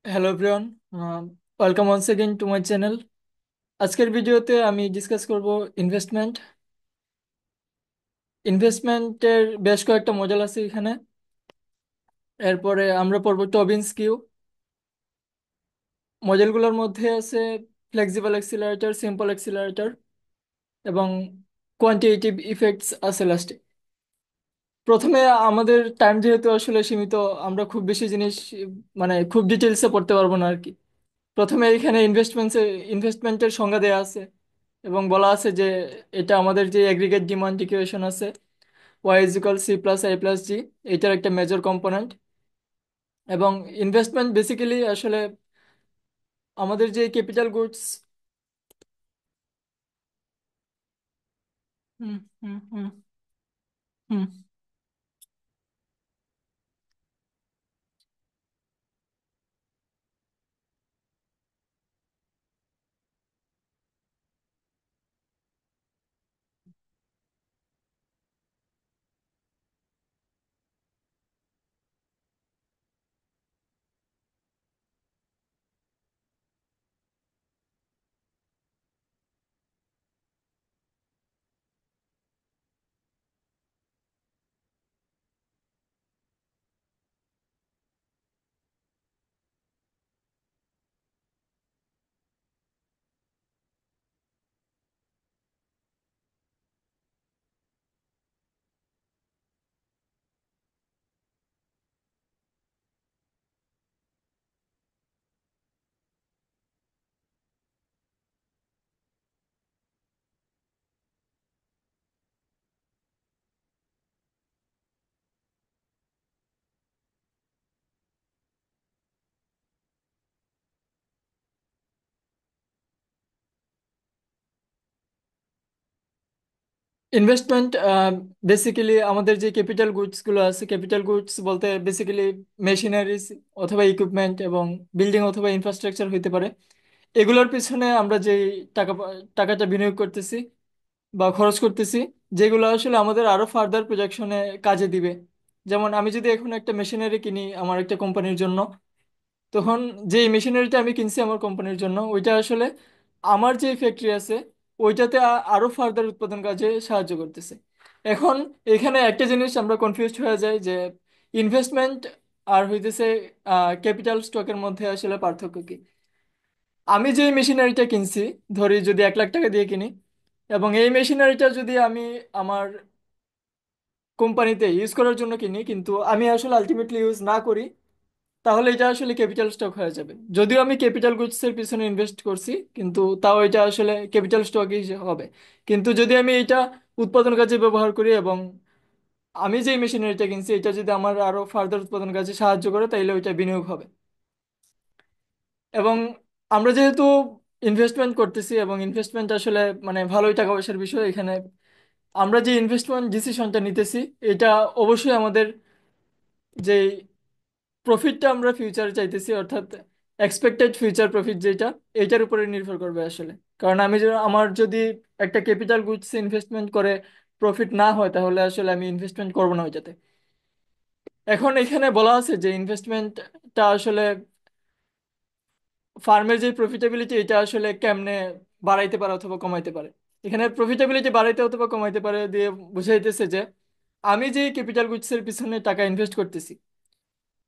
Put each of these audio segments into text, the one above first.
Hello everyone, welcome once again to my channel. আজকের ভিডিওতে আমি ডিসকাস করব ইনভেস্টমেন্ট। ইনভেস্টমেন্টের বেশ কয়েকটা মডেল আছে এখানে। এরপরে আমরা পড়ব টবিনস কিউ। মডেলগুলোর মধ্যে আছে ফ্লেক্সিবল অ্যাক্সিলারেটর, সিম্পল অ্যাক্সিলারেটর এবং কোয়ান্টিটেটিভ ইফেক্টস আছে লাস্টে। প্রথমে আমাদের টাইম যেহেতু আসলে সীমিত, আমরা খুব বেশি জিনিস মানে খুব ডিটেলসে পড়তে পারবো না আর কি। প্রথমে এখানে ইনভেস্টমেন্টের সংজ্ঞা দেওয়া আছে এবং বলা আছে যে এটা আমাদের যে এগ্রিগেট ডিমান্ড ইকুয়েশন আছে, Y is equal C plus I plus G, এটার একটা মেজর কম্পোনেন্ট। এবং ইনভেস্টমেন্ট বেসিক্যালি আসলে আমাদের যে capital goods. Hmm hmm hmm hmm investment basically আমাদের যে ক্যাপিটাল গুডস গুলো আছে, ক্যাপিটাল গুডস বলতে বেসিক্যালি মেশিনারিজ অথবা ইকুইপমেন্ট এবং বিল্ডিং অথবা ইনফ্রাস্ট্রাকচার হইতে পারে। এগুলোর পিছনে আমরা যে টাকাটা বিনিয়োগ করতেছি বা খরচ করতেছি, যেগুলো আসলে আমাদের আরো ফার্দার প্রজেকশনে কাজে দিবে। যেমন আমি যদি এখন একটা মেশিনারি কিনি আমার একটা কোম্পানির জন্য, তখন যে মেশিনারিটা আমি কিনছি আমার কোম্পানির জন্য, ওইটা আসলে আমার যে ফ্যাক্টরি আছে ওইটাতে আরো ফার্দার উৎপাদন কাজে সাহায্য করতেছে। এখন এখানে একটা জিনিস আমরা কনফিউজড হয়ে যাই যে ইনভেস্টমেন্ট আর হইতেছে ক্যাপিটাল স্টকের মধ্যে আসলে পার্থক্য কি। আমি যে মেশিনারিটা কিনছি, ধরি যদি 1 লাখ টাকা দিয়ে কিনি, এবং এই মেশিনারিটা যদি আমি আমার কোম্পানিতে ইউজ করার জন্য কিনি কিন্তু আমি আসলে আলটিমেটলি ইউজ না করি, তাহলে এটা আসলে ক্যাপিটাল স্টক হয়ে যাবে। যদিও আমি ক্যাপিটাল গুডস এর পিছনে ইনভেস্ট করছি, কিন্তু তাও এটা আসলে ক্যাপিটাল স্টকই হবে। কিন্তু যদি আমি এটা উৎপাদন কাজে ব্যবহার করি এবং আমি যে মেশিনারিটা কিনছি এটা যদি আমার আরো ফার্দার উৎপাদন কাজে সাহায্য করে, তাইলে ওইটা বিনিয়োগ হবে। এবং আমরা যেহেতু ইনভেস্টমেন্ট করতেছি এবং ইনভেস্টমেন্ট আসলে মানে ভালোই টাকা পয়সার বিষয় এখানে, আমরা যে ইনভেস্টমেন্ট ডিসিশনটা নিতেছি এটা অবশ্যই আমাদের যে প্রফিটটা আমরা ফিউচারে চাইতেছি, অর্থাৎ এক্সপেক্টেড ফিউচার প্রফিট যেটা, এইটার উপরে নির্ভর করবে আসলে। কারণ আমার যদি একটা ক্যাপিটাল গুডস ইনভেস্টমেন্ট করে প্রফিট না হয়, তাহলে আসলে আমি ইনভেস্টমেন্ট করবো না ওইটাতে। এখন এখানে বলা আছে যে ইনভেস্টমেন্টটা আসলে ফার্মের যে প্রফিটেবিলিটি এটা আসলে কেমনে বাড়াইতে পারে অথবা কমাইতে পারে। এখানে প্রফিটেবিলিটি বাড়াইতে অথবা কমাইতে পারে দিয়ে বুঝাইতেছে যে আমি যে ক্যাপিটাল গুডসের পিছনে টাকা ইনভেস্ট করতেছি,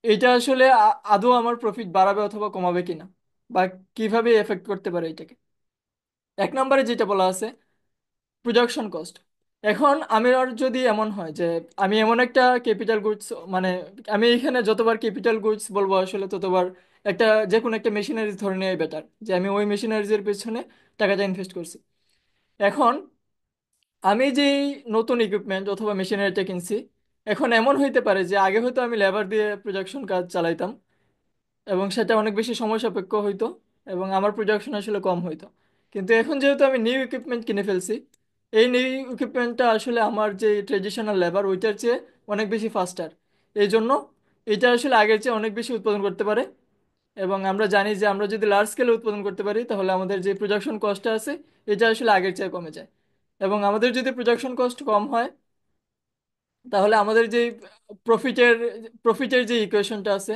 এটা আসলে আদৌ আমার প্রফিট বাড়াবে অথবা কমাবে কিনা, বা কিভাবে এফেক্ট করতে পারে এটাকে। 1 নম্বরে যেটা বলা আছে প্রোডাকশন কস্ট। এখন আমি আর যদি এমন হয় যে আমি এমন একটা ক্যাপিটাল গুডস মানে আমি এখানে যতবার ক্যাপিটাল গুডস বলবো আসলে ততবার একটা যে কোনো একটা মেশিনারিজ ধরে নেওয়াই বেটার, যে আমি ওই মেশিনারিজের পেছনে টাকাটা ইনভেস্ট করছি। এখন আমি যে নতুন ইকুইপমেন্ট অথবা মেশিনারিটা কিনছি, এখন এমন হইতে পারে যে আগে হয়তো আমি লেবার দিয়ে প্রোডাকশন কাজ চালাইতাম এবং সেটা অনেক বেশি সময় সাপেক্ষ হইতো এবং আমার প্রোডাকশন আসলে কম হইতো। কিন্তু এখন যেহেতু আমি নিউ ইকুইপমেন্ট কিনে ফেলছি, এই নিউ ইকুইপমেন্টটা আসলে আমার যে ট্রেডিশনাল লেবার ওইটার চেয়ে অনেক বেশি ফাস্টার। এই জন্য এটা আসলে আগের চেয়ে অনেক বেশি উৎপাদন করতে পারে। এবং আমরা জানি যে আমরা যদি লার্জ স্কেলে উৎপাদন করতে পারি তাহলে আমাদের যে প্রোডাকশন কস্টটা আছে এটা আসলে আগের চেয়ে কমে যায়। এবং আমাদের যদি প্রোডাকশন কস্ট কম হয়, তাহলে আমাদের যে প্রফিটের প্রফিটের যে ইকুয়েশনটা আছে।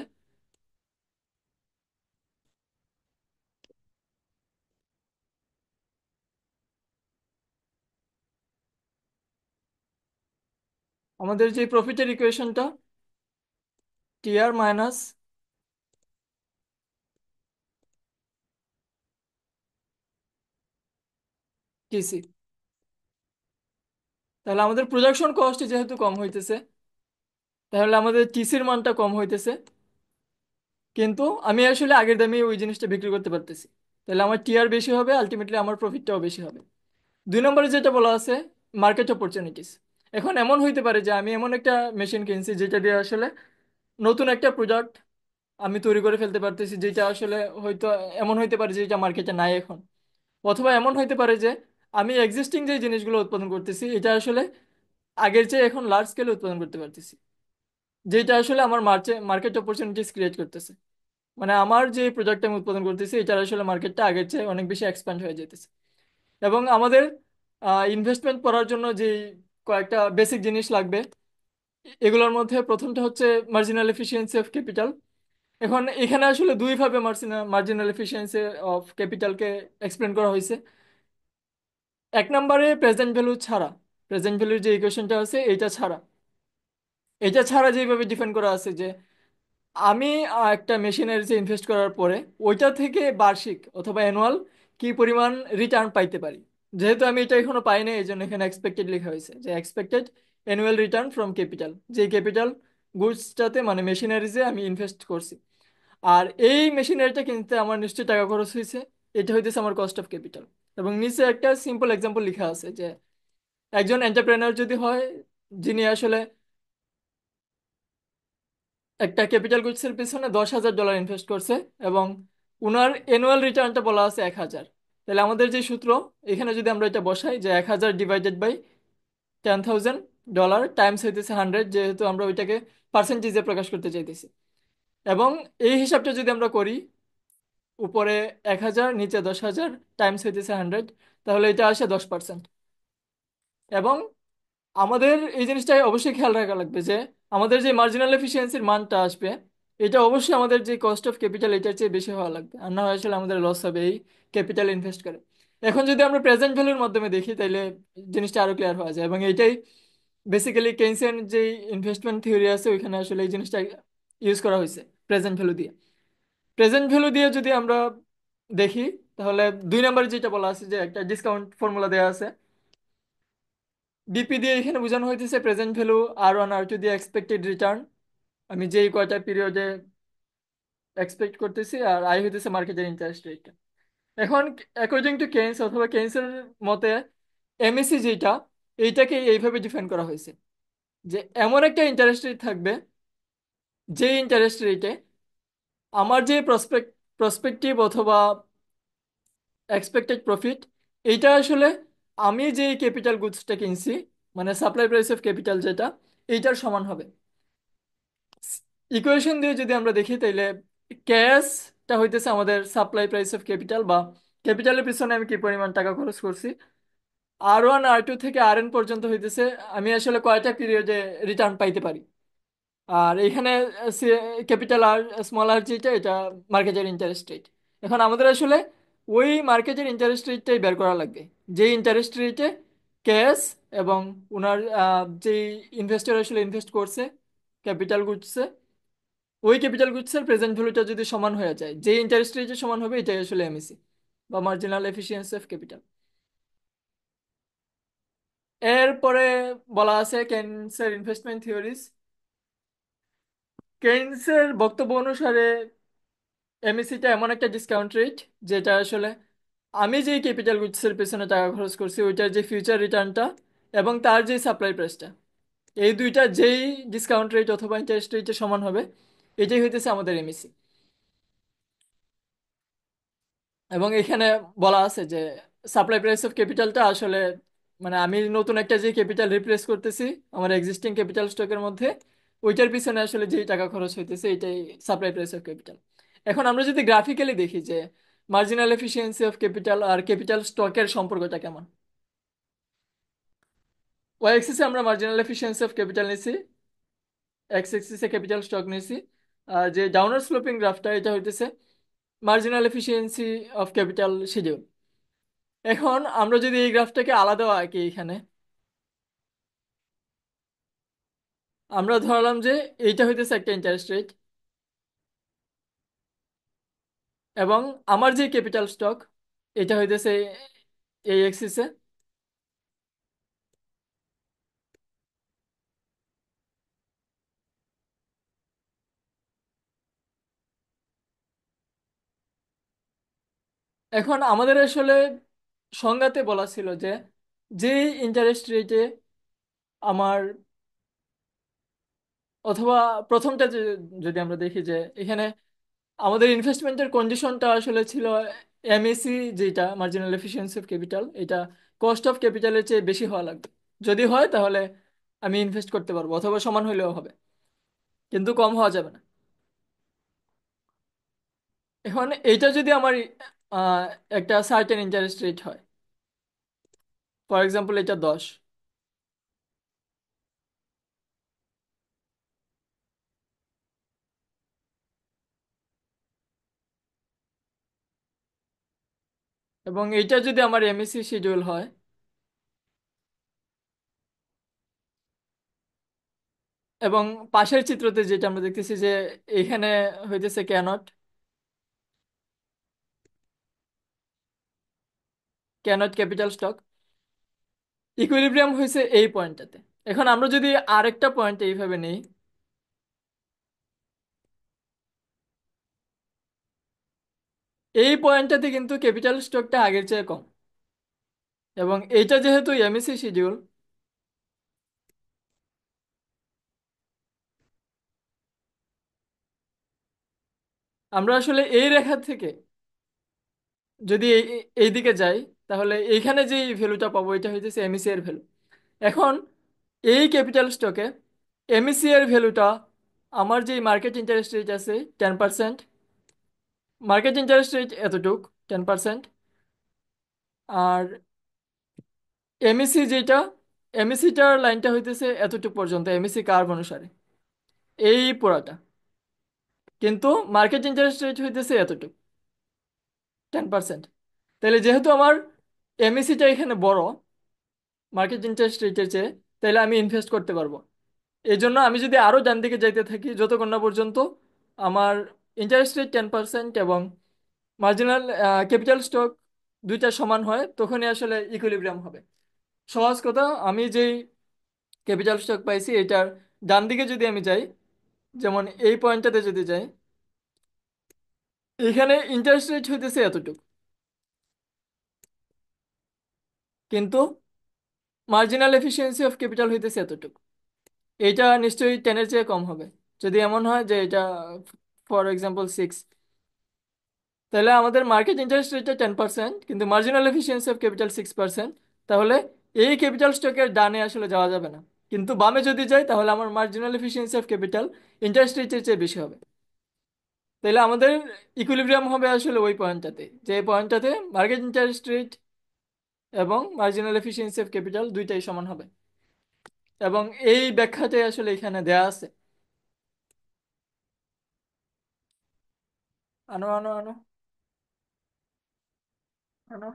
আমাদের যে প্রফিটের ইকুয়েশনটা, টিআর মাইনাস টিসি। তাহলে আমাদের প্রোডাকশন কস্ট যেহেতু কম হইতেছে, তাহলে আমাদের টিসির মানটা কম হইতেছে, কিন্তু আমি আসলে আগের দামে ওই জিনিসটা বিক্রি করতে পারতেছি। তাহলে আমার টিআর বেশি হবে, আলটিমেটলি আমার প্রফিটটাও বেশি হবে। 2 নম্বরে যেটা বলা আছে, মার্কেট অপরচুনিটিস। এখন এমন হইতে পারে যে আমি এমন একটা মেশিন কিনছি যেটা দিয়ে আসলে নতুন একটা প্রোডাক্ট আমি তৈরি করে ফেলতে পারতেছি, যেটা আসলে হয়তো এমন হইতে পারে যে এটা মার্কেটে নাই এখন। অথবা এমন হইতে পারে যে আমি এক্সিস্টিং যে জিনিসগুলো উৎপাদন করতেছি এটা আসলে আগের চেয়ে এখন লার্জ স্কেলে উৎপাদন করতে পারতেছি, যেটা আসলে আমার মার্কেট অপরচুনিটিস ক্রিয়েট করতেছে। মানে আমার যে প্রোডাক্ট আমি উৎপাদন করতেছি এটার আসলে মার্কেটটা আগের চেয়ে অনেক বেশি এক্সপ্যান্ড হয়ে যেতেছে। এবং আমাদের ইনভেস্টমেন্ট করার জন্য যে কয়েকটা বেসিক জিনিস লাগবে, এগুলোর মধ্যে প্রথমটা হচ্ছে মার্জিনাল এফিসিয়েন্সি অফ ক্যাপিটাল। এখন এখানে আসলে দুইভাবে মার্জিনাল এফিসিয়েন্সি অফ ক্যাপিটালকে এক্সপ্লেন করা হয়েছে। এক নম্বরে প্রেজেন্ট ভ্যালু ছাড়া, প্রেজেন্ট ভ্যালুর যে ইকুয়েশনটা আছে এইটা ছাড়া, এটা ছাড়া যেভাবে ডিফাইন করা আছে যে আমি একটা মেশিনের যে ইনভেস্ট করার পরে ওইটা থেকে বার্ষিক অথবা অ্যানুয়াল কি পরিমাণ রিটার্ন পাইতে পারি। যেহেতু আমি এটা এখনো পাইনি, এই জন্য এখানে এক্সপেক্টেড লেখা হয়েছে যে expected annual return from capital, যে ক্যাপিটাল গুডসটাতে মানে মেশিনারিজে আমি ইনভেস্ট করছি। আর এই মেশিনারিটা কিনতে আমার নিশ্চয়ই টাকা খরচ হয়েছে, এটা হইতেছে আমার কস্ট অফ ক্যাপিটাল। এবং নিচে একটা সিম্পল এক্সাম্পল লেখা আছে যে একজন এন্টারপ্রেনার যদি হয়, যিনি আসলে একটা ক্যাপিটাল গুডসের পিছনে $10,000 ইনভেস্ট করছে, এবং উনার অ্যানুয়াল রিটার্নটা বলা আছে 1,000। তাহলে আমাদের যে সূত্র, এখানে যদি আমরা এটা বসাই যে 1,000 ডিভাইডেড বাই $10,000 টাইমস হইতেছে 100, যেহেতু আমরা ওইটাকে পার্সেন্টেজে প্রকাশ করতে চাইতেছি। এবং এই হিসাবটা যদি আমরা করি, উপরে 1,000 নিচে 10,000 টাইমস হইতেছে 100, তাহলে এটা আসে 10%। এবং আমাদের এই জিনিসটা অবশ্যই খেয়াল রাখা লাগবে যে আমাদের যে মার্জিনাল এফিসিয়েন্সির মানটা আসবে, এটা অবশ্যই আমাদের যে কস্ট অফ ক্যাপিটাল এটার চেয়ে বেশি হওয়া লাগবে, আর না হয় আসলে আমাদের লস হবে এই ক্যাপিটাল ইনভেস্ট করে। এখন যদি আমরা প্রেজেন্ট ভ্যালুর মাধ্যমে দেখি তাহলে জিনিসটা আরো ক্লিয়ার হওয়া যায়, এবং এইটাই বেসিক্যালি কেইনসিয়ান যে ইনভেস্টমেন্ট থিওরি আছে ওইখানে আসলে এই জিনিসটা ইউজ করা হয়েছে প্রেজেন্ট ভ্যালু দিয়ে। প্রেজেন্ট ভ্যালু দিয়ে যদি আমরা দেখি, তাহলে 2 নম্বরে যেটা বলা আছে যে একটা ডিসকাউন্ট ফর্মুলা দেওয়া আছে, ডিপি দিয়ে এখানে বোঝানো হইতেছে প্রেজেন্ট ভ্যালু, R1 R2 দিয়ে এক্সপেক্টেড রিটার্ন, আমি যেই কয়টা পিরিয়ডে এক্সপেক্ট করতেছি, আর আই হইতেছে মার্কেটের ইন্টারেস্ট রেট। এখন অ্যাকর্ডিং টু কেইনস অথবা কেইনসের মতে এমএসি যেটা, এইটাকে এইভাবে ডিফাইন করা হয়েছে যে এমন একটা ইন্টারেস্ট রেট থাকবে, যে ইন্টারেস্ট রেটে আমার যে প্রসপেক্টিভ অথবা এক্সপেক্টেড প্রফিট, এইটা আসলে আমি যে ক্যাপিটাল গুডসটা কিনছি, মানে সাপ্লাই প্রাইস অফ ক্যাপিটাল যেটা, এইটার সমান হবে। ইকুয়েশন দিয়ে যদি আমরা দেখি তাইলে ক্যাশটা হইতেছে আমাদের সাপ্লাই প্রাইস অফ ক্যাপিটাল, বা ক্যাপিটালের পিছনে আমি কি পরিমাণ টাকা খরচ করছি। R1 R2 থেকে Rn পর্যন্ত হইতেছে আমি আসলে কয়টা পিরিয়ডে রিটার্ন পাইতে পারি। আর এখানে ক্যাপিটাল আর স্মল আর যেটা, এটা মার্কেটের ইন্টারেস্ট রেট। এখন আমাদের আসলে ওই মার্কেটের ইন্টারেস্ট রেটটাই বের করা লাগবে, যে ইন্টারেস্ট রেটে ক্যাশ এবং ওনার যে ইনভেস্টর আসলে ইনভেস্ট করছে ক্যাপিটাল গুডসে, ওই ক্যাপিটাল গুডসের প্রেজেন্ট ভ্যালুটা যদি সমান হয়ে যায়, যে ইন্টারেস্ট রেটে সমান হবে, এটাই আসলে এমএসি বা মার্জিনাল এফিসিয়েন্সি অফ ক্যাপিটাল। এরপরে বলা আছে কেইনসের ইনভেস্টমেন্ট থিওরিজ। কেইনসের বক্তব্য অনুসারে এমএসিটা এমন একটা ডিসকাউন্ট রেট যেটা আসলে আমি যেই ক্যাপিটাল গুডসের পেছনে টাকা খরচ করছি ওইটার যে ফিউচার রিটার্নটা এবং তার যে সাপ্লাই প্রাইসটা, এই দুইটা যেই ডিসকাউন্ট রেট অথবা ইন্টারেস্ট রেটে সমান হবে, এটাই হইতেছে আমাদের এমএসি। এবং এখানে বলা আছে যে সাপ্লাই প্রাইস অফ ক্যাপিটালটা আসলে মানে আমি নতুন একটা যে ক্যাপিটাল রিপ্লেস করতেছি আমার এক্সিস্টিং ক্যাপিটাল স্টকের মধ্যে, ওইটার পিছনে আসলে যেই টাকা খরচ হইতেছে এটাই সাপ্লাই প্রাইস অফ ক্যাপিটাল। এখন আমরা যদি গ্রাফিক্যালি দেখি যে মার্জিনাল এফিসিয়েন্সি অফ ক্যাপিটাল আর ক্যাপিটাল স্টকের সম্পর্কটা কেমন, ওয়াই এক্সিসে আমরা মার্জিনাল এফিসিয়েন্সি অফ ক্যাপিটাল নিছি, এক্স এক্সিসে ক্যাপিটাল স্টক নিছি, আর যে ডাউনার স্লোপিং গ্রাফটা এটা হইতেছে marginal efficiency of capital schedule. এখন আমরা যদি এই গ্রাফটাকে আলাদা আঁকি এখানে, আমরা ধরলাম যে এইটা হইতেছে একটা ইন্টারেস্ট রেট, এবং আমার যে ক্যাপিটাল স্টক এটা হইতেছে এই এক্সিসে। এখন আমাদের আসলে সংজ্ঞাতে বলা ছিল যে যে ইন্টারেস্ট রেটে আমার, অথবা প্রথমটা যদি আমরা দেখি যে এখানে আমাদের ইনভেস্টমেন্টের কন্ডিশনটা আসলে ছিল এমএসি, যেটা মার্জিনাল এফিসিয়েন্সি অফ ক্যাপিটাল, এটা কস্ট অফ ক্যাপিটালের চেয়ে বেশি হওয়া লাগবে। যদি হয় তাহলে আমি ইনভেস্ট করতে পারবো, অথবা সমান হইলেও হবে, কিন্তু কম হওয়া যাবে না। এখন এইটা যদি আমার আহ, একটা সার্টেন ইন্টারেস্ট রেট হয়, ফর এক্সাম্পল এটা 10, এবং এইটা যদি আমার এমএসি শিডিউল হয়, এবং পাশের চিত্রতে যেটা আমরা দেখতেছি যে এখানে হইতেছে K naught, K naught capital stock, equilibrium হয়েছে এই পয়েন্টটাতে। এখন আমরা যদি আরেকটা পয়েন্ট এইভাবে নেই, এই পয়েন্টটাতে কিন্তু ক্যাপিটাল স্টকটা আগের চেয়ে কম, এবং এইটা যেহেতু এমএসি শিডিউল, আমরা আসলে এই রেখা থেকে যদি এই দিকে যাই, তাহলে এইখানে যে ভ্যালুটা পাবো এটা হইতেছে এমএসি এর ভ্যালু। এখন এই ক্যাপিটাল স্টকে এমএসি এর ভ্যালুটা, আমার যে মার্কেট ইন্টারেস্ট রেট আছে 10%, মার্কেট ইন্টারেস্ট রেট এতটুক 10%, আর এমএসি যেটা, এমএসিটার লাইনটা হইতেছে এতটুকু পর্যন্ত এমএসি কার্ভ অনুসারে, এই পুরাটা। কিন্তু মার্কেট ইন্টারেস্ট রেট হইতেছে এতটুকু 10%। তাহলে যেহেতু আমার এমএসিটা এখানে বড় মার্কেট ইন্টারেস্ট রেটের চেয়ে, তাহলে আমি ইনভেস্ট করতে পারবো। এই জন্য আমি যদি আরো ডান দিকে যাইতে থাকি যতক্ষণ না পর্যন্ত আমার ইন্টারেস্ট রেট 10% এবং মার্জিনাল ক্যাপিটাল স্টক দুইটা সমান হয়, তখনই আসলে ইকুইলিব্রিয়াম হবে। সহজ কথা, আমি যেই ক্যাপিটাল স্টক পাইছি এটার ডান দিকে যদি আমি যাই, যেমন এই পয়েন্টটাতে যদি যাই, এখানে ইন্টারেস্ট রেট হইতেছে এতটুকু, কিন্তু মার্জিনাল এফিসিয়েন্সি অফ ক্যাপিটাল হইতেছে এতটুকু। এইটা নিশ্চয়ই 10-এর চেয়ে কম হবে। যদি এমন হয় যে এটা ফর এক্সাম্পল 6, তাহলে আমাদের মার্কেট ইন্টারেস্ট রেটটা 10% কিন্তু মার্জিনাল এফিসিয়েন্সি অফ ক্যাপিটাল 6%। তাহলে এই ক্যাপিটাল স্টকের ডানে আসলে যাওয়া যাবে না, কিন্তু বামে যদি যাই তাহলে আমার marginal efficiency of capital interest রেটের চেয়ে বেশি হবে। তাহলে আমাদের ইকুইলিব্রিয়াম হবে আসলে ওই পয়েন্টটাতে, যে পয়েন্টটাতে মার্কেট ইন্টারেস্ট রেট এবং মার্জিনাল এফিসিয়েন্সি অফ ক্যাপিটাল দুইটাই সমান হবে। এবং এই ব্যাখ্যাটাই আসলে এখানে দেয়া আছে। আনো আনো আনো আনো।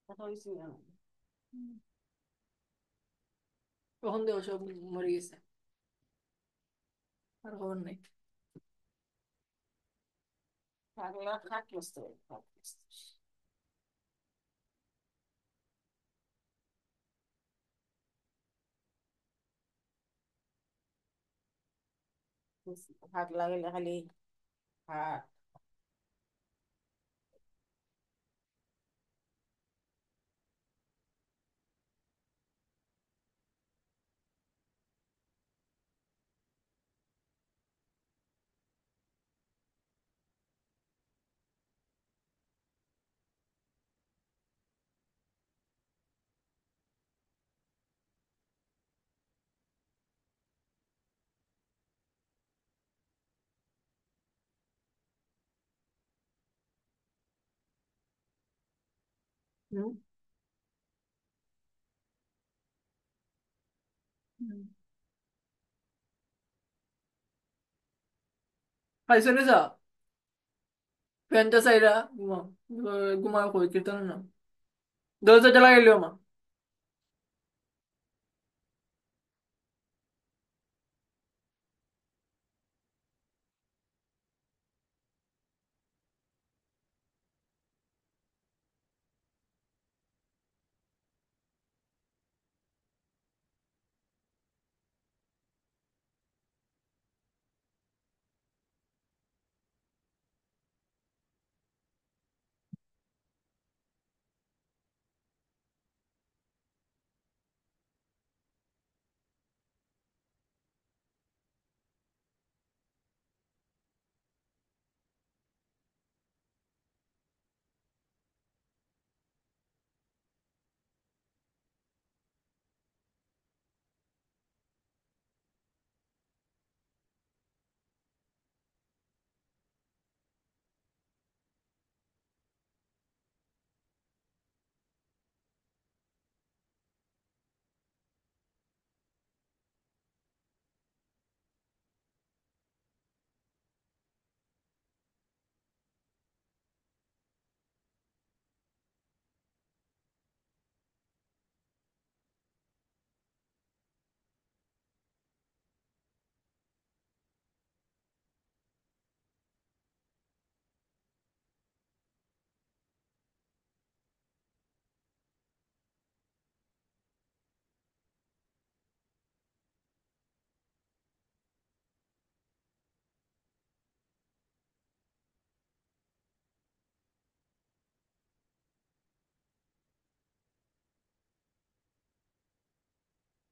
কথা হইছে না। কখন দেবো, সব মরে গেছে, আর খবর নেই। পাগলা থাকলস তো। হাত লাগাইলে খালি হাত। হুম। হুম। খাইছো নি যা? ফ্যানটা চাইরা ঘুমাও। ঘুমাও কই কীর্তন না, দরজাটা লাগাইলিও মা।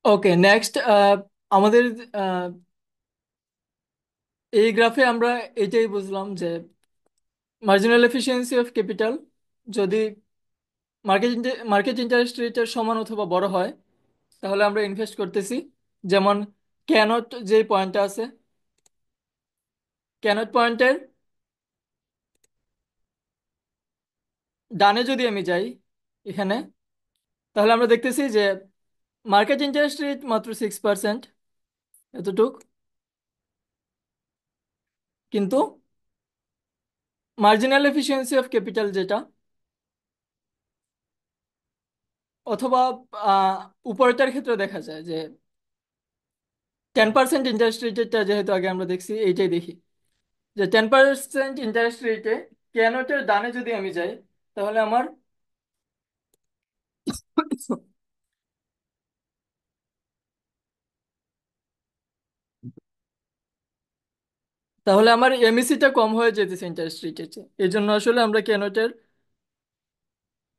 ওকে, নেক্সট। আমাদের আহ, এই গ্রাফে আমরা এটাই বুঝলাম যে মার্জিনাল এফিসিয়েন্সি অফ ক্যাপিটাল যদি মার্কেট ইন্টারেস্ট রেটের সমান অথবা বড় হয়, তাহলে আমরা ইনভেস্ট করতেছি। যেমন ক্যানট যে পয়েন্টটা আছে, ক্যানট পয়েন্টের ডানে যদি আমি যাই এখানে, তাহলে আমরা দেখতেছি যে মার্কেট ইন্টারেস্ট রেট মাত্র 6%, এতটুক। কিন্তু মার্জিনাল এফিসিয়েন্সি অফ ক্যাপিটাল যেটা, অথবা আহ, উপরেরটার ক্ষেত্রে দেখা যায় যে 10% ইন্টারেস্ট রেটটা যেহেতু আগে আমরা দেখছি, এইটাই দেখি যে 10% ইন্টারেস্ট রেটে ক্যানোটের দানে যদি আমি যাই, তাহলে আমার তাহলে আমার এমইসিটা কম হয়ে যেতেছে ইন্টারেস্ট রেটের চেয়ে। এই জন্য আসলে আমরা ক্যানোটের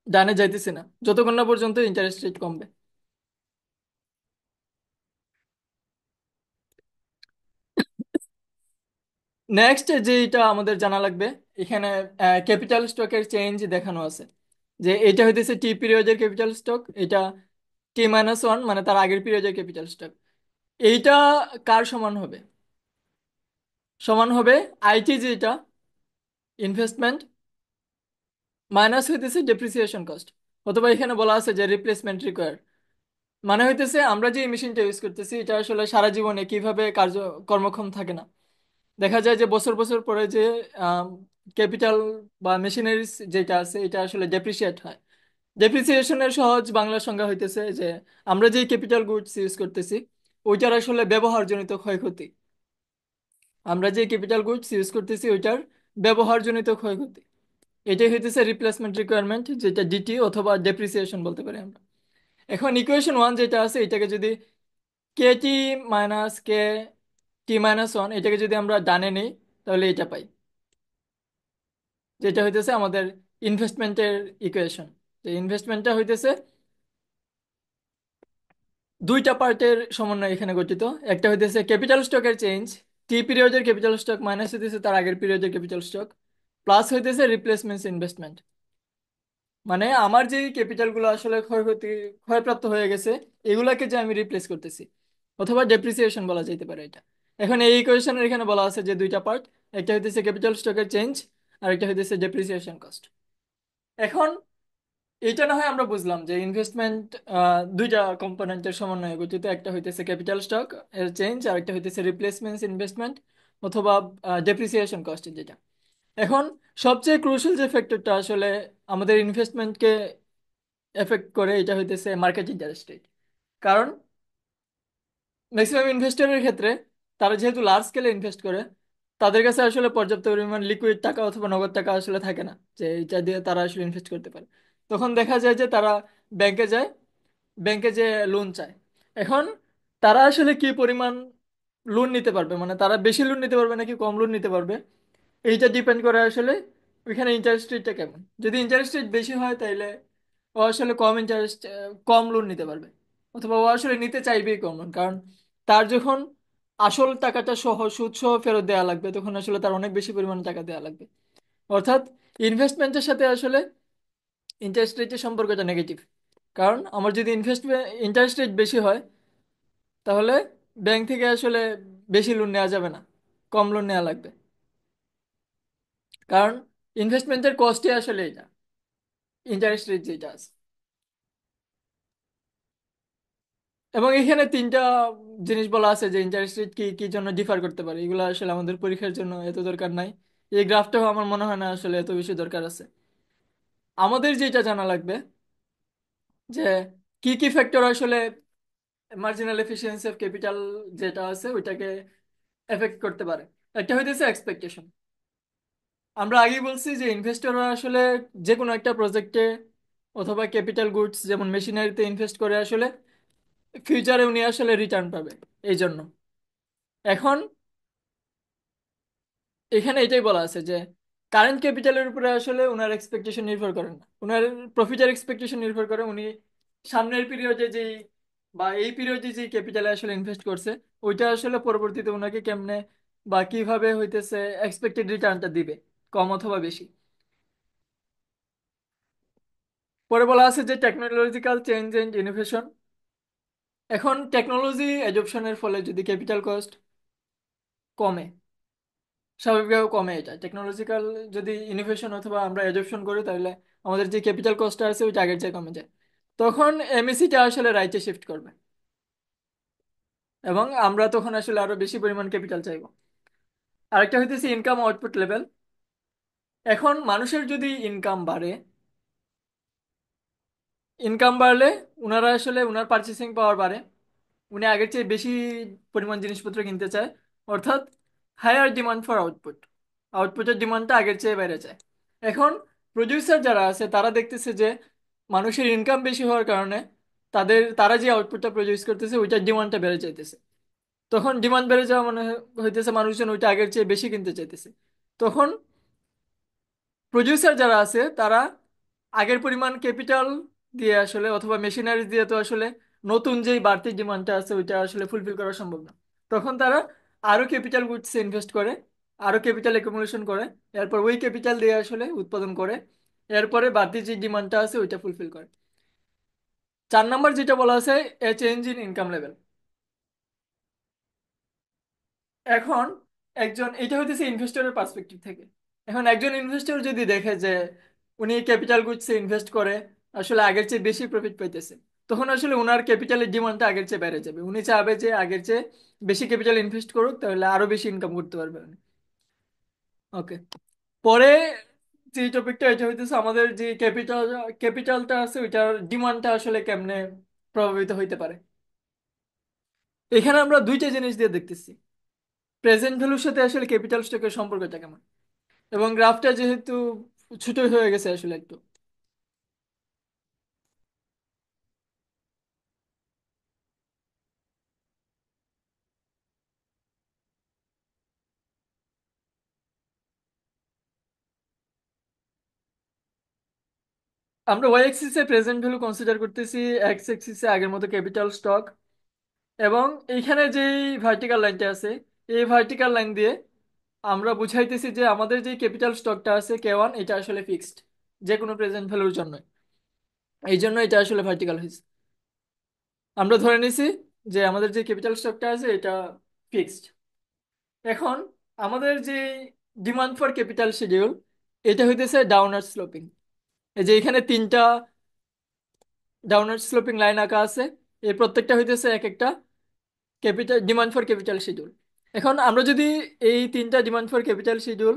ডানে যাইতেছি না যতক্ষণ না পর্যন্ত ইন্টারেস্ট রেট কমবে। নেক্সট যেটা আমাদের জানা লাগবে, এখানে ক্যাপিটাল স্টকের চেঞ্জ দেখানো আছে। যে এটা হইতেছে টি পিরিয়ডের ক্যাপিটাল স্টক, এটা T-1 মানে তার আগের পিরিয়ডের ক্যাপিটাল স্টক। এইটা কার সমান হবে? সমান হবে আইটি যেটা, ইনভেস্টমেন্ট মাইনাস হইতেছে ডেপ্রিসিয়েশন কস্ট, অথবা এখানে বলা আছে যে রিপ্লেসমেন্ট রিকোয়ার। মানে হইতেছে আমরা যে মেশিনটা ইউজ করতেছি এটা আসলে সারা জীবনে কিভাবে কর্মক্ষম থাকে না। দেখা যায় যে বছর বছর পরে যে ক্যাপিটাল বা মেশিনারিজ যেটা আছে এটা আসলে ডেপ্রিসিয়েট হয়। ডেপ্রিসিয়েশনের সহজ বাংলা সংজ্ঞা হইতেছে যে আমরা যে ক্যাপিটাল গুডস ইউজ করতেছি ওইটার আসলে ব্যবহারজনিত ক্ষয়ক্ষতি। আমরা যে ক্যাপিটাল গুডস ইউজ করতেছি ওইটার ব্যবহারজনিত ক্ষয়ক্ষতি, এটাই হইতেছে রিপ্লেসমেন্ট রিকোয়ারমেন্ট, যেটা ডিটি অথবা ডেপ্রিসিয়েশন বলতে পারি আমরা। এখন ইকুয়েশন 1 যেটা আছে এটাকে যদি কে টি মাইনাস কে T-1 এটাকে যদি আমরা ডানে নিই, তাহলে এটা পাই, যেটা হইতেছে আমাদের ইনভেস্টমেন্টের ইকুয়েশন। যে ইনভেস্টমেন্টটা হইতেছে দুইটা পার্টের সমন্বয় এখানে গঠিত। একটা হইতেছে ক্যাপিটাল স্টকের চেঞ্জ, টি পিরিয়ডের ক্যাপিটাল স্টক মাইনাস হইতেছে তার আগের পিরিয়ডের ক্যাপিটাল স্টক, প্লাস হইতেছে রিপ্লেসমেন্ট ইনভেস্টমেন্ট। মানে আমার যে ক্যাপিটাল গুলো আসলে ক্ষয়প্রাপ্ত হয়ে গেছে, এগুলাকে যে আমি রিপ্লেস করতেছি, অথবা ডেপ্রিসিয়েশন বলা যেতে পারে এটা। এখন এই ইকুয়েশনের এখানে বলা আছে যে দুইটা পার্ট, একটা হইতেছে ক্যাপিটাল স্টকের চেঞ্জ আর একটা হইতেছে ডেপ্রিসিয়েশন কস্ট। এখন এটা না হয় আমরা বুঝলাম যে ইনভেস্টমেন্ট দুইটা কম্পোনেন্টের সমন্বয়ে গঠিত, একটা হইতেছে ক্যাপিটাল স্টক এর চেঞ্জ, আর একটা হইতেছে রিপ্লেসমেন্ট ইনভেস্টমেন্ট অথবা ডেপ্রিসিয়েশন কস্ট যেটা। এখন সবচেয়ে ক্রুশাল যে ফ্যাক্টরটা আসলে আমাদের ইনভেস্টমেন্টকে এফেক্ট করে এটা হইতেছে মার্কেট ইন্টারেস্ট রেট। কারণ ম্যাক্সিমাম ইনভেস্টরের ক্ষেত্রে তারা যেহেতু লার্জ স্কেলে ইনভেস্ট করে, তাদের কাছে আসলে পর্যাপ্ত পরিমাণ লিকুইড টাকা অথবা নগদ টাকা আসলে থাকে না যে এটা দিয়ে তারা আসলে ইনভেস্ট করতে পারে। তখন দেখা যায় যে তারা ব্যাংকে যায়, ব্যাংকে যে লোন চায়। এখন তারা আসলে কি পরিমাণ লোন নিতে পারবে, মানে তারা বেশি লোন নিতে পারবে নাকি কম লোন নিতে পারবে, এইটা ডিপেন্ড করে আসলে ওইখানে ইন্টারেস্ট রেটটা কেমন। যদি ইন্টারেস্ট রেট বেশি হয় তাইলে ও আসলে কম ইন্টারেস্ট, কম লোন নিতে পারবে, অথবা ও আসলে নিতে চাইবেই কম লোন। কারণ তার যখন আসল টাকাটা সহ সুদ সহ ফেরত দেওয়া লাগবে তখন আসলে তার অনেক বেশি পরিমাণে টাকা দেওয়া লাগবে। অর্থাৎ ইনভেস্টমেন্টের সাথে আসলে ইন্টারেস্ট রেটের সম্পর্কটা নেগেটিভ। কারণ আমার যদি ইন্টারেস্ট রেট বেশি হয় তাহলে ব্যাংক থেকে আসলে বেশি লোন নেওয়া যাবে না, কম লোন নেওয়া লাগবে। কারণ ইনভেস্টমেন্টের কস্টই আসলে এটা, ইন্টারেস্ট রেট যেটা আছে। এবং এখানে তিনটা জিনিস বলা আছে যে ইন্টারেস্ট রেট কি কি জন্য ডিফার করতে পারে, এগুলো আসলে আমাদের পরীক্ষার জন্য এত দরকার নাই। এই গ্রাফটাও আমার মনে হয় না আসলে এত বেশি দরকার আছে। আমাদের যেটা জানা লাগবে যে কি কি ফ্যাক্টর আসলে মার্জিনাল এফিসিয়েন্সি অফ ক্যাপিটাল যেটা আছে ওইটাকে এফেক্ট করতে পারে। একটা হইতেছে এক্সপেকটেশন। আমরা আগেই বলছি যে ইনভেস্টররা আসলে যে কোনো একটা প্রজেক্টে অথবা ক্যাপিটাল গুডস যেমন মেশিনারিতে ইনভেস্ট করে আসলে ফিউচারে উনি আসলে রিটার্ন পাবে। এই জন্য এখন এখানে এটাই বলা আছে যে কারেন্ট ক্যাপিটালের উপরে আসলে ওনার এক্সপেকটেশন নির্ভর করে না, ওনার প্রফিটের এক্সপেকটেশন নির্ভর করে উনি সামনের পিরিয়ডে যেই বা এই পিরিয়ডে যেই ক্যাপিটালে আসলে ইনভেস্ট করছে ওইটা আসলে পরবর্তীতে ওনাকে কেমনে বা কিভাবে হইতেছে এক্সপেক্টেড রিটার্নটা দিবে, কম অথবা বেশি। পরে বলা আছে যে টেকনোলজিক্যাল চেঞ্জ এন্ড ইনোভেশন। এখন টেকনোলজি অ্যাডপশনের ফলে যদি ক্যাপিটাল কস্ট কমে, স্বাভাবিকভাবে কমে, এটা টেকনোলজিক্যাল যদি ইনোভেশন অথবা আমরা অ্যাডপশন করি তাহলে আমাদের যে ক্যাপিটাল কস্টটা আছে ওইটা আগের চেয়ে কমে যায়। তখন এমএসিটা আসলে রাইটে শিফট করবে এবং আমরা তখন আসলে আরো বেশি পরিমাণ ক্যাপিটাল চাইবো। আরেকটা হইতেছে ইনকাম আউটপুট লেভেল। এখন মানুষের যদি ইনকাম বাড়ে, ইনকাম বাড়লে উনারা আসলে উনার পারচেসিং পাওয়ার বাড়ে, উনি আগের চেয়ে বেশি পরিমাণ জিনিসপত্র কিনতে চায়। অর্থাৎ হায়ার ডিমান্ড ফর আউটপুট, আউটপুটের ডিমান্ডটা আগের চেয়ে বেড়ে যায়। এখন প্রডিউসার যারা আছে তারা দেখতেছে যে মানুষের ইনকাম বেশি হওয়ার কারণে তারা যে আউটপুটটা প্রডিউস করতেছে ওইটার ডিমান্ডটা বেড়ে যাইতেছে। তখন ডিমান্ড বেড়ে যাওয়া মানে হইতেছে মানুষজন ওইটা আগের চেয়ে বেশি কিনতে চাইতেছে। তখন প্রডিউসার যারা আছে তারা আগের পরিমাণ ক্যাপিটাল দিয়ে আসলে অথবা মেশিনারি দিয়ে তো আসলে নতুন যেই বাড়তি ডিমান্ডটা আছে ওইটা আসলে ফুলফিল করা সম্ভব না। তখন তারা আরো ক্যাপিটাল গুডসে ইনভেস্ট করে, আরো ক্যাপিটাল অ্যাকুমুলেশন করে, এরপর ওই ক্যাপিটাল দিয়ে আসলে উৎপাদন করে, এরপরে বাড়তি যে ডিমান্ডটা আছে ওইটা ফুলফিল করে। 4 নাম্বার যেটা বলা আছে এ চেঞ্জ ইন ইনকাম লেভেল। এখন এটা হইতেছে ইনভেস্টরের পার্সপেক্টিভ থেকে। এখন একজন ইনভেস্টর যদি দেখে যে উনি ক্যাপিটাল গুডসে ইনভেস্ট করে আসলে আগের চেয়ে বেশি প্রফিট পাইতেছে, তখন আসলে ওনার ক্যাপিটালের ডিমান্ডটা আগের চেয়ে বেড়ে যাবে, উনি চাবে যে আগের চেয়ে বেশি ক্যাপিটাল ইনভেস্ট করুক তাহলে আরো বেশি ইনকাম করতে পারবে উনি। ওকে, পরে যে টপিকটা এটা হইতেছে আমাদের যে ক্যাপিটালটা আছে ওইটার ডিমান্ডটা আসলে কেমনে প্রভাবিত হইতে পারে। এখানে আমরা দুইটা জিনিস দিয়ে দেখতেছি, প্রেজেন্ট ভ্যালুর সাথে আসলে ক্যাপিটাল স্টকের সম্পর্কটা কেমন। এবং গ্রাফটা যেহেতু ছোটই হয়ে গেছে আসলে একটু, আমরা ওয়াই এক্সিসে প্রেজেন্ট ভ্যালু কনসিডার করতেছি, এক্স এক্সিসে আগের মতো ক্যাপিটাল স্টক। এবং এইখানে যে ভার্টিক্যাল লাইনটা আছে এই ভার্টিক্যাল লাইন দিয়ে আমরা বুঝাইতেছি যে আমাদের যে ক্যাপিটাল স্টকটা আছে K1 এটা আসলে ফিক্সড যে কোনো প্রেজেন্ট ভ্যালুর জন্য। এই জন্য এটা আসলে ভার্টিক্যাল হয়েছে। আমরা ধরে নিছি যে আমাদের যে ক্যাপিটাল স্টকটা আছে এটা ফিক্সড। এখন আমাদের যে ডিমান্ড ফর ক্যাপিটাল শিডিউল এটা হইতেছে ডাউনার স্লোপিং। এই যে এখানে তিনটা ডাউনওয়ার্ড স্লোপিং লাইন আঁকা আছে। এই প্রত্যেকটা হইতেছে এক একটা capital demand for capital schedule. এখন আমরা যদি এই তিনটা ডিমান্ড ফর ক্যাপিটাল শিডিউল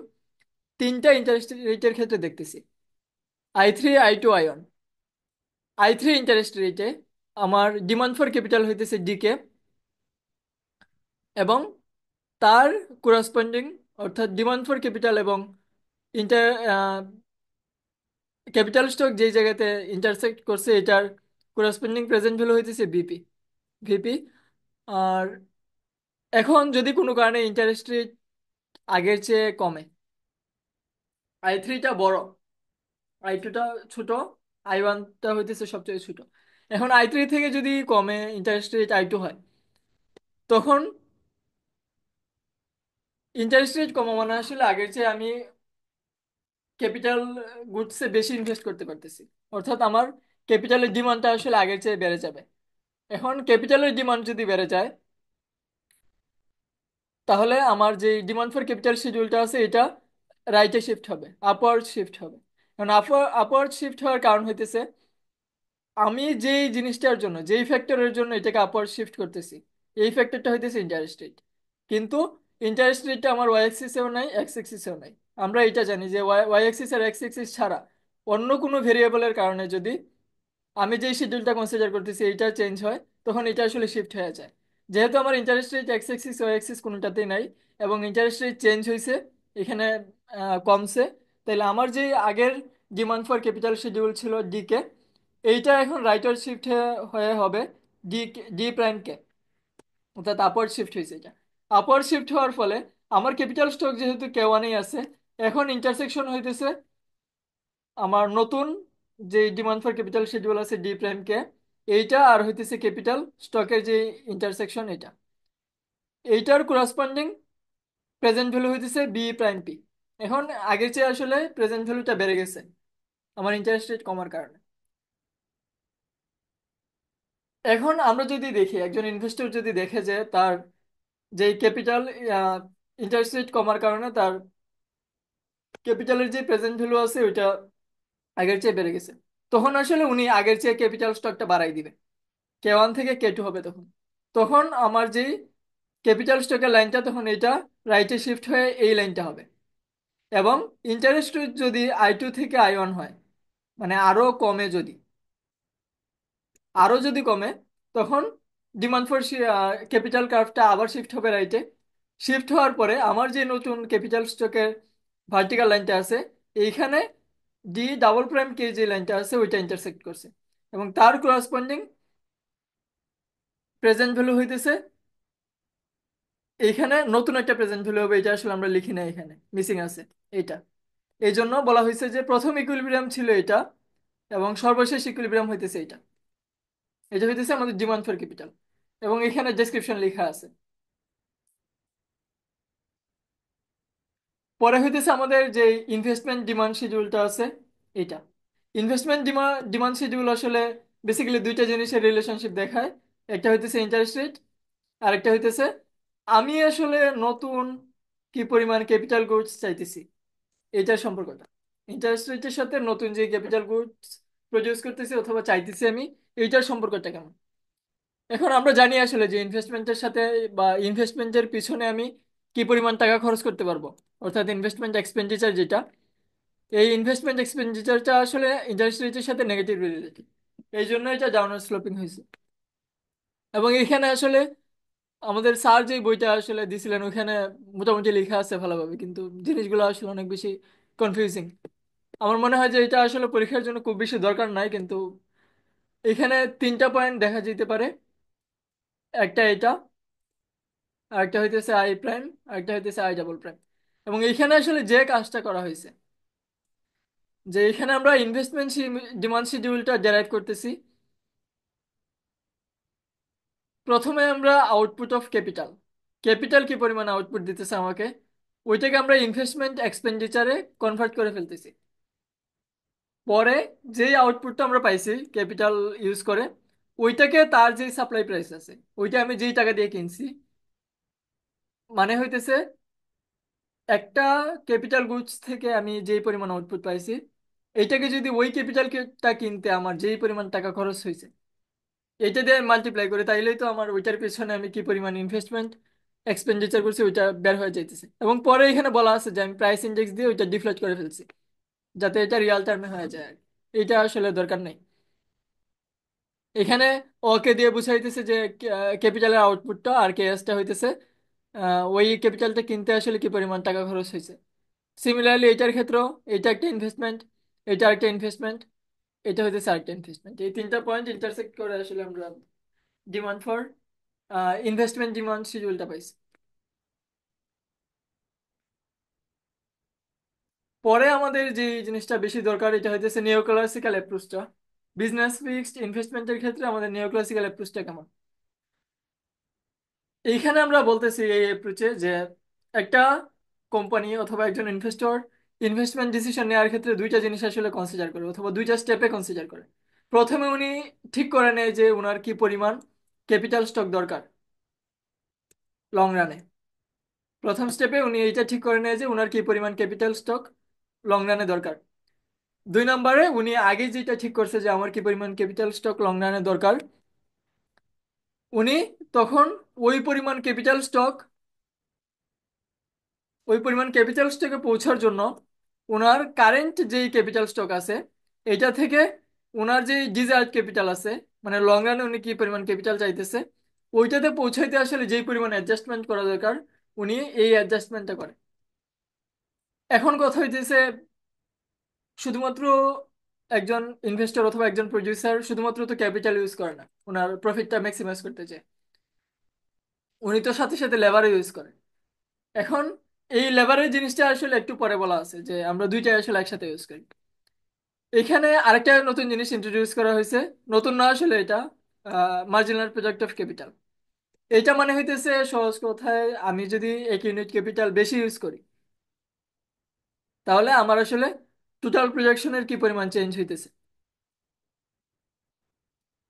তিনটা ইন্টারেস্ট রেটের ক্ষেত্রে দেখতেছি, I3, I2, I1। I3 interest রেটে আমার ডিমান্ড ফর ক্যাপিটাল হইতেছে ডিকে, এবং তার কোরাসপন্ডিং অর্থাৎ ডিমান্ড ফর ক্যাপিটাল এবং ইন্টার ক্যাপিটাল স্টক যেই জায়গাতে ইন্টারসেক্ট করছে এটার কোরাসপন্ডিং প্রেজেন্ট ভ্যালু হইতেছে বিপি। ভিপি। আর এখন যদি কোনো কারণে ইন্টারেস্ট রেট আগের চেয়ে কমে, I3টা বড়, I2টা ছোট, I1টা হইতেছে সবচেয়ে ছোট। এখন I3 থেকে যদি কমে ইন্টারেস্ট রেট I2 হয়, তখন ইন্টারেস্ট রেট কমা মানে আসলে আগের চেয়ে আমি ক্যাপিটাল গুডসে বেশি ইনভেস্ট করতে পারতেছি, অর্থাৎ আমার ক্যাপিটালের ডিমান্ডটা আসলে আগের চেয়ে বেড়ে যাবে। এখন ক্যাপিটালের ডিমান্ড যদি বেড়ে যায়, তাহলে আমার যে ডিমান্ড ফর ক্যাপিটাল শিডিউলটা আছে এটা রাইটে শিফট হবে, আপওয়ার্ড শিফট হবে। এখন আপওয়ার্ড শিফট হওয়ার কারণ হইতেছে আমি যেই জিনিসটার জন্য যেই ফ্যাক্টরের জন্য এটাকে আপওয়ার্ড শিফট করতেছি, এই ফ্যাক্টরটা হইতেছে ইন্টারেস্ট রেট। কিন্তু ইন্টারেস্ট রেটটা আমার ওয়াই এক্সিসেও নাই, এক্স এক্সিসেও নাই। আমরা এটা জানি যে ওয়াই এক্সিস আর এক্স এক্সিস ছাড়া অন্য কোনো ভেরিয়েবলের কারণে যদি আমি যেই শিডিউলটা কনসিডার করতেছি এইটা চেঞ্জ হয়, তখন এটা আসলে শিফট হয়ে যায়। যেহেতু আমার interest rate X axis Y axis কোনোটাতেই নাই, এবং ইন্টারেস্ট রেট চেঞ্জ হয়েছে এখানে, কমছে, তাহলে আমার যে আগের ডিমান্ড ফর ক্যাপিটাল শিডিউল ছিল ডিকে, এইটা এখন রাইটার শিফট হয়ে হবে ডি, ডি প্রাইম কে, অর্থাৎ আপওয়ার্ড শিফট হয়েছে এটা। আপওয়ার্ড শিফট হওয়ার ফলে আমার ক্যাপিটাল স্টক যেহেতু কে ওয়ানেই আছে, এখন ইন্টারসেকশন হইতেছে আমার নতুন যে ডিমান্ড ফর ক্যাপিটাল শিডিউল আছে ডি প্রাইম কে, এইটা আর হইতেছে ক্যাপিটাল স্টকের যে ইন্টারসেকশন এটা, এইটার করসপন্ডিং প্রেজেন্ট ভ্যালু হইতেছে বি প্রাইম পি। এখন আগের চেয়ে আসলে প্রেজেন্ট ভ্যালুটা বেড়ে গেছে আমার ইন্টারেস্ট রেট কমার কারণে। এখন আমরা যদি দেখি একজন ইনভেস্টর যদি দেখে যে তার যে ক্যাপিটাল ইন্টারেস্ট রেট কমার কারণে তার ক্যাপিটালের যে প্রেজেন্ট ভ্যালু আছে ওইটা আগের চেয়ে বেড়ে গেছে, তখন আসলে উনি আগের চেয়ে ক্যাপিটাল স্টকটা বাড়াই দিবে, K1 থেকে K2 হবে তখন। তখন আমার যেই ক্যাপিটাল স্টকের লাইনটা তখন এটা রাইটে শিফট হয়ে এই লাইনটা হবে। এবং ইন্টারেস্ট রেট যদি I2 থেকে I1 হয়, মানে আরো যদি কমে, তখন ডিমান্ড ফর ক্যাপিটাল কার্ভটা আবার শিফট হবে রাইটে। শিফট হওয়ার পরে আমার যে নতুন ক্যাপিটাল স্টকের ভার্টিক্যাল লাইনটা আছে, এইখানে ডি ডাবল প্রাইম কে যে লাইনটা আছে ওইটা ইন্টারসেক্ট করছে, এবং তার করসপন্ডিং প্রেজেন্ট ভ্যালু হইতেছে এইখানে নতুন একটা প্রেজেন্ট ভ্যালু হবে, এটা আসলে আমরা লিখি না, এখানে মিসিং আছে এইটা। এই জন্য বলা হয়েছে যে প্রথম ইকুইলিব্রিয়াম ছিল এটা, এবং সর্বশেষ ইকুইলিব্রিয়াম হইতেছে এটা। এটা হইতেছে আমাদের ডিমান্ড ফর ক্যাপিটাল, এবং এখানে ডেসক্রিপশন লেখা আছে। পরে হইতেছে আমাদের যে ইনভেস্টমেন্ট ডিমান্ড শিডিউলটা আছে এটা। ইনভেস্টমেন্ট ডিমান্ড শিডিউল আসলে বেসিক্যালি দুইটা জিনিসের রিলেশনশিপ দেখায়। একটা হইতেছে ইন্টারেস্ট রেট, আর একটা হইতেছে আমি আসলে নতুন কি পরিমাণ ক্যাপিটাল গুডস চাইতেছি, এইটার সম্পর্কটা ইন্টারেস্ট রেটের সাথে নতুন যে ক্যাপিটাল গুডস প্রডিউস করতেছি অথবা চাইতেছি আমি, এইটার সম্পর্কটা কেমন। এখন আমরা জানি আসলে যে ইনভেস্টমেন্টের সাথে বা ইনভেস্টমেন্টের পিছনে আমি কি পরিমাণ টাকা খরচ করতে পারবো, অর্থাৎ ইনভেস্টমেন্ট এক্সপেন্ডিচার যেটা, এই ইনভেস্টমেন্ট এক্সপেন্ডিচারটা আসলে ইন্টারেস্ট রেটের সাথে নেগেটিভ রিলেটেড। এই জন্য এটা ডাউনওয়ার্ড স্লোপিং হয়েছে। এবং এখানে আসলে আমাদের স্যার যে বইটা আসলে দিছিলেন ওখানে মোটামুটি লেখা আছে ভালোভাবে, কিন্তু জিনিসগুলো আসলে অনেক বেশি কনফিউজিং। আমার মনে হয় যে এটা আসলে পরীক্ষার জন্য খুব বেশি দরকার নাই, কিন্তু এখানে তিনটা পয়েন্ট দেখা যেতে পারে। একটা এটা, আরেকটা হইতেছে আই প্রাইম, আরেকটা হইতেছে আই ডাবল প্রাইম। এবং এইখানে আসলে যে কাজটা করা হয়েছে, যে এখানে আমরা ইনভেস্টমেন্ট ডিমান্ড শিডিউলটা ডেরাইভ করতেছি, প্রথমে আমরা আউটপুট অফ ক্যাপিটাল, ক্যাপিটাল কি পরিমাণ আউটপুট দিতেছে আমাকে, ওইটাকে আমরা ইনভেস্টমেন্ট এক্সপেন্ডিচারে কনভার্ট করে ফেলতেছি। পরে যেই আউটপুটটা আমরা পাইছি ক্যাপিটাল ইউজ করে, ওইটাকে তার যেই সাপ্লাই প্রাইস আছে ওইটা আমি যেই টাকা দিয়ে কিনছি, মানে হইতেছে একটা ক্যাপিটাল গুডস থেকে আমি যেই পরিমাণ আউটপুট পাইছি এইটাকে যদি ওই ক্যাপিটালটা কিনতে আমার যেই পরিমাণ টাকা খরচ হয়েছে এটা দিয়ে মাল্টিপ্লাই করি, তাইলেই তো আমার ওইটার পেছনে আমি কি পরিমাণ ইনভেস্টমেন্ট এক্সপেন্ডিচার করছি ওইটা বের হয়ে যাইতেছে। এবং পরে এখানে বলা আছে যে আমি প্রাইস ইন্ডেক্স দিয়ে ওইটা ডিফ্লেক্ট করে ফেলছি, যাতে এটা রিয়াল টার্মে হয়ে যায় আর কি। এটা আসলে দরকার নেই। এখানে ওকে দিয়ে বুঝাইতেছে যে ক্যাপিটালের আউটপুটটা আর কেএসটা হইতেছে ওই ক্যাপিটালটা কিনতে আসলে কি পরিমাণ টাকা খরচ হয়েছে। সিমিলারলি এটার ক্ষেত্রেও এটা একটা ইনভেস্টমেন্ট, এটা একটা ইনভেস্টমেন্ট, এটা হইতেছে আরেকটা ইনভেস্টমেন্ট। এই তিনটা পয়েন্ট ইন্টারসেক্ট করে আসলে আমরা ডিমান্ড ফর ইনভেস্টমেন্ট ডিমান্ড শিডিউলটা পাইছি। পরে আমাদের যে জিনিসটা বেশি দরকার এটা হইতেছে নিওক্লাসিক্যাল অ্যাপ্রোচটা। বিজনেস ফিক্সড ইনভেস্টমেন্টের ক্ষেত্রে আমাদের নিওক্লাসিক্যাল অ্যাপ্রোচটা কেমন। এইখানে আমরা বলতেছি এই অ্যাপ্রোচে যে একটা কোম্পানি অথবা একজন ইনভেস্টর ইনভেস্টমেন্ট ডিসিশন নেওয়ার ক্ষেত্রে দুইটা জিনিস আসলে কনসিডার করে অথবা দুইটা স্টেপে কনসিডার করে। প্রথমে উনি ঠিক করে নেয় যে ওনার কি পরিমাণ ক্যাপিটাল স্টক দরকার লং রানে। প্রথম স্টেপে উনি এইটা ঠিক করে নেয় যে ওনার কি পরিমাণ ক্যাপিটাল স্টক লং রানে দরকার। দুই নম্বরে উনি আগে যেটা ঠিক করছে যে আমার কি পরিমাণ ক্যাপিটাল স্টক লং রানে দরকার, উনি তখন ওই পরিমাণ ক্যাপিটাল স্টক ওই পরিমাণ ক্যাপিটাল স্টকে পৌঁছার জন্য ওনার কারেন্ট যেই ক্যাপিটাল স্টক আছে এটা থেকে ওনার যে ডিজায়ার্ড ক্যাপিটাল আছে, মানে লং রানে উনি কি পরিমাণ ক্যাপিটাল চাইতেছে ওইটাতে পৌঁছাইতে আসলে যেই পরিমাণ অ্যাডজাস্টমেন্ট করা দরকার উনি এই অ্যাডজাস্টমেন্টটা করে। এখন কথা হইতেছে শুধুমাত্র একজন ইনভেস্টর অথবা একজন প্রডিউসার শুধুমাত্র তো ক্যাপিটাল ইউজ করে না, ওনার প্রফিটটা ম্যাক্সিমাইজ করতে চায়, উনি তো সাথে সাথে লেবারও ইউজ করে। এখন এই লেবারের জিনিসটা আসলে একটু পরে বলা আছে যে আমরা দুইটাই আসলে একসাথে ইউজ করি। এখানে আরেকটা নতুন জিনিস ইন্ট্রোডিউস করা হয়েছে, নতুন না আসলে এটা মার্জিনাল প্রোডাক্ট অফ ক্যাপিটাল। এটা মানে হইতেছে সহজ কথায় আমি যদি এক ইউনিট ক্যাপিটাল বেশি ইউজ করি তাহলে আমার আসলে টোটাল প্রোডাকশনের কি পরিমাণ চেঞ্জ হইতেছে।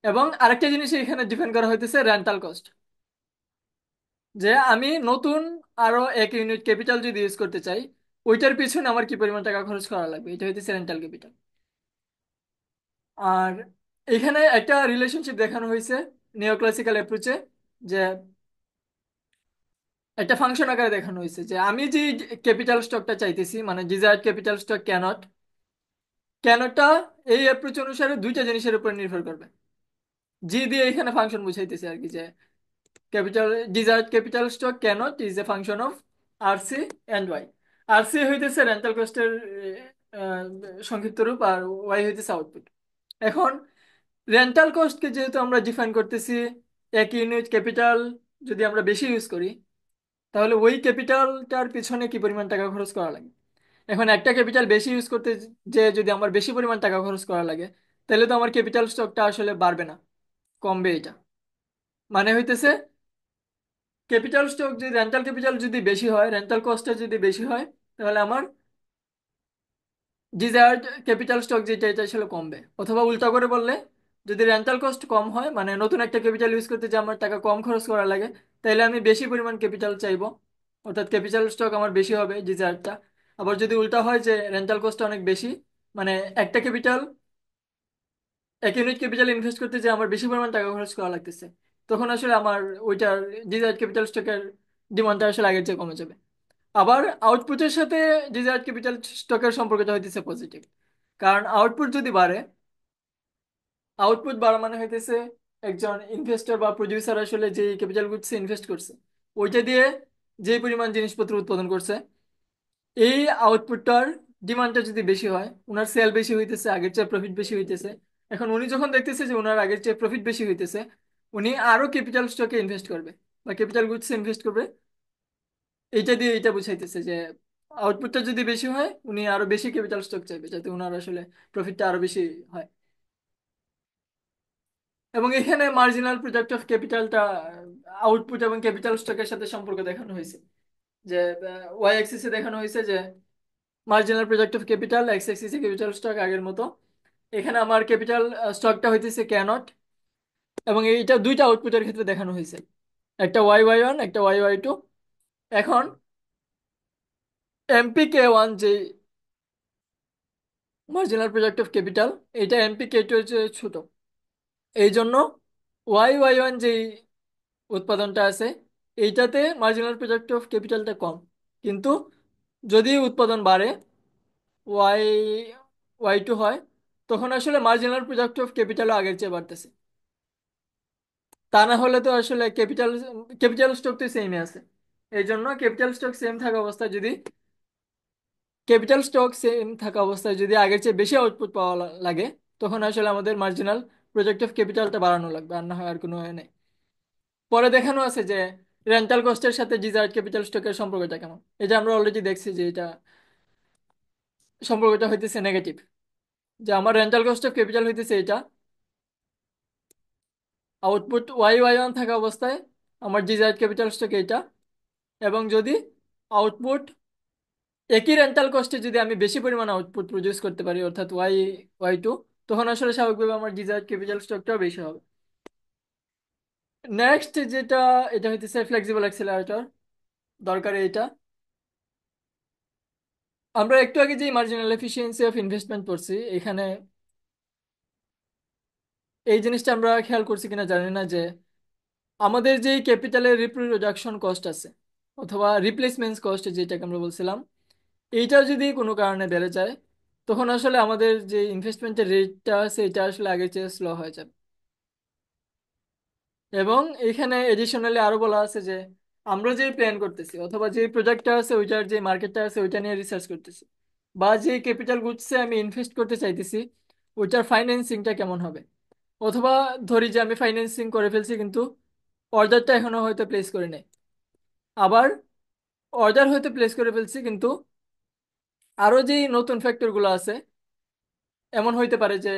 এবং আরেকটা জিনিস এখানে ডিফাইন করা হইতেছে রেন্টাল কস্ট, যে আমি নতুন আরো এক ইউনিট ক্যাপিটাল যদি ইউজ করতে চাই ওইটার পিছনে আমার কি পরিমাণ টাকা খরচ করা লাগবে, এটা হইতেছে রেন্টাল ক্যাপিটাল। আর এখানে একটা রিলেশনশিপ দেখানো হয়েছে নিওক্লাসিক্যাল অ্যাপ্রোচে, যে একটা ফাংশন আকারে দেখানো হয়েছে যে আমি যে ক্যাপিটাল স্টকটা চাইতেছি মানে ডিজায়ার্ড ক্যাপিটাল স্টক ক্যানট, ক্যানটটা এই অ্যাপ্রোচ অনুসারে দুইটা জিনিসের উপর নির্ভর করবে। জি দিয়ে এখানে ফাংশন বুঝাইতেছে আর কি, যে capital desired capital stock K naught is a function of R C and Y. R C হইতেছে রেন্টাল কস্টের সংক্ষিপ্ত রূপ, আর ওয়াই হইতেছে আউটপুট। এখন রেন্টাল কস্টকে যেহেতু আমরা ডিফাইন করতেছি এক ইউনিট ক্যাপিটাল যদি আমরা বেশি ইউজ করি তাহলে ওই ক্যাপিটালটার পিছনে কি পরিমাণ টাকা খরচ করা লাগে। এখন একটা ক্যাপিটাল বেশি ইউজ করতে যে যদি আমার বেশি পরিমাণ টাকা খরচ করা লাগে তাহলে তো আমার ক্যাপিটাল স্টকটা আসলে বাড়বে না, কমবে। এটা মানে হইতেছে ক্যাপিটাল স্টক যদি রেন্টাল ক্যাপিটাল যদি বেশি হয় রেন্টাল কস্টটা যদি বেশি হয় তাহলে আমার ডিজায়ার্ড ক্যাপিটাল স্টক যেটা এটা আসলে কমবে। অথবা উল্টা করে বললে যদি রেন্টাল কস্ট কম হয় মানে নতুন একটা ক্যাপিটাল ইউজ করতে যে আমার টাকা কম খরচ করা লাগে তাহলে আমি বেশি পরিমাণ ক্যাপিটাল চাইবো, অর্থাৎ ক্যাপিটাল স্টক আমার বেশি হবে ডিজায়ার্ডটা। আবার যদি উল্টা হয় যে রেন্টাল কস্টটা অনেক বেশি মানে একটা ক্যাপিটাল এক ইউনিট ক্যাপিটাল ইনভেস্ট করতে যে আমার বেশি পরিমাণ টাকা খরচ করা লাগতেছে তখন আসলে আমার ওইটার ডিজায়ার্ড ক্যাপিটাল স্টকের ডিমান্ডটা আসলে আগের চেয়ে কমে যাবে। আবার আউটপুটের সাথে ডিজায়ার্ড ক্যাপিটাল স্টকের সম্পর্কটা হইতেছে পজিটিভ, কারণ আউটপুট যদি বাড়ে আউটপুট বাড়া মানে হইতেছে একজন ইনভেস্টর বা প্রডিউসার আসলে যে ক্যাপিটাল গুডসে ইনভেস্ট করছে ওইটা দিয়ে যে পরিমাণ জিনিসপত্র উৎপাদন করছে এই আউটপুটটার ডিমান্ডটা যদি বেশি হয় ওনার সেল বেশি হইতেছে আগের চেয়ে প্রফিট বেশি হইতেছে। এখন উনি যখন দেখতেছে যে ওনার আগের চেয়ে প্রফিট বেশি হইতেছে উনি আরো ক্যাপিটাল স্টকে ইনভেস্ট করবে বা ক্যাপিটাল গুডসে ইনভেস্ট করবে। এইটা দিয়ে এইটা বুঝাইতেছে যে আউটপুটটা যদি বেশি হয় উনি আরো বেশি ক্যাপিটাল স্টক চাইবে যাতে ওনার আসলে প্রফিটটা আরো বেশি হয়। এবং এখানে মার্জিনাল প্রোডাক্ট অফ ক্যাপিটালটা আউটপুট এবং ক্যাপিটাল স্টকের সাথে সম্পর্ক দেখানো হয়েছে, যে ওয়াই অ্যাক্সিসে দেখানো হয়েছে যে marginal product of capital, X অ্যাক্সিসে ক্যাপিটাল স্টক আগের মতো। এখানে আমার ক্যাপিটাল স্টকটা হইতেছে ক্যানট এবং এইটা দুইটা আউটপুটের ক্ষেত্রে দেখানো হয়েছে, একটা ওয়াই ওয়াই 1 একটা ওয়াই ওয়াই 2। এখন এমপি কে ওয়ান যে মার্জিনাল প্রজেক্ট অফ ক্যাপিটাল, এটা এমপি K2 এর চেয়ে ছোট। এই জন্য ওয়াই ওয়ান যে উৎপাদনটা আছে এইটাতে মার্জিনাল প্রজেক্ট অফ ক্যাপিটালটা কম। কিন্তু যদি উৎপাদন বাড়ে, ওয়াই ওয়াই 2 হয়, তখন আসলে মার্জিনাল প্রজেক্ট অফ ক্যাপিটালও আগের চেয়ে বাড়তেছে। তা না হলে তো আসলে ক্যাপিটাল ক্যাপিটাল স্টক তো সেমই আছে। এই জন্য ক্যাপিটাল স্টক সেম থাকা অবস্থায় যদি আগের চেয়ে বেশি আউটপুট পাওয়া লাগে, তখন আসলে আমাদের মার্জিনাল প্রজেক্ট অফ ক্যাপিটালটা বাড়ানো লাগবে, আর না হয় আর কোনো হয় নাই। পরে দেখানো আছে যে রেন্টাল কস্টের সাথে ডিজায়ার্ড ক্যাপিটাল স্টকের সম্পর্কটা কেমন। এটা আমরা অলরেডি দেখছি যে এটা সম্পর্কটা হইতেছে নেগেটিভ। যে আমার রেন্টাল কস্ট অফ ক্যাপিটাল হইতেছে এটা, আউটপুট ওয়াই ওয়ান থাকা অবস্থায় আমার ডিজায়ার্ড ক্যাপিটাল স্টক এইটা। এবং যদি আউটপুট একই রেন্টাল কস্টে যদি আমি বেশি পরিমাণ আউটপুট প্রডিউস করতে পারি, অর্থাৎ ওয়াই 2, তখন আসলে স্বাভাবিকভাবে আমার ডিজায়ার্ড ক্যাপিটাল স্টকটাও বেশি হবে। নেক্সট যেটা, এটা হইতেছে ফ্লেক্সিবল অ্যাক্সেলারেটর, দরকারি এটা। আমরা একটু আগে যে মার্জিনাল এফিসিয়েন্সি অফ ইনভেস্টমেন্ট পড়ছি, এখানে এই জিনিসটা আমরা খেয়াল করছি কিনা জানি না যে আমাদের যে ক্যাপিটালের রিপ্রোডাকশন কস্ট আছে, অথবা রিপ্লেসমেন্ট কস্ট যেটাকে আমরা বলছিলাম, এইটা যদি কোনো কারণে বেড়ে যায়, তখন আসলে আমাদের যে ইনভেস্টমেন্টের রেটটা আছে এটা আসলে আগের চেয়ে স্লো হয়ে যাবে। এবং এখানে এডিশনালি আরো বলা আছে যে আমরা যে প্ল্যান করতেছি, অথবা যে প্রোডাক্টটা আছে ওইটার যে মার্কেটটা আছে ওইটা নিয়ে রিসার্চ করতেছি, বা যে ক্যাপিটাল গুডসে আমি ইনভেস্ট করতে চাইতেছি ওইটার ফাইন্যান্সিংটা কেমন হবে। অথবা ধরি যে আমি ফাইন্যান্সিং করে ফেলছি কিন্তু অর্ডারটা এখনো হয়তো প্লেস করি নাই। আবার অর্ডার হয়তো প্লেস করে ফেলছি কিন্তু আরো যে নতুন ফ্যাক্টরগুলো আছে, এমন হইতে পারে যে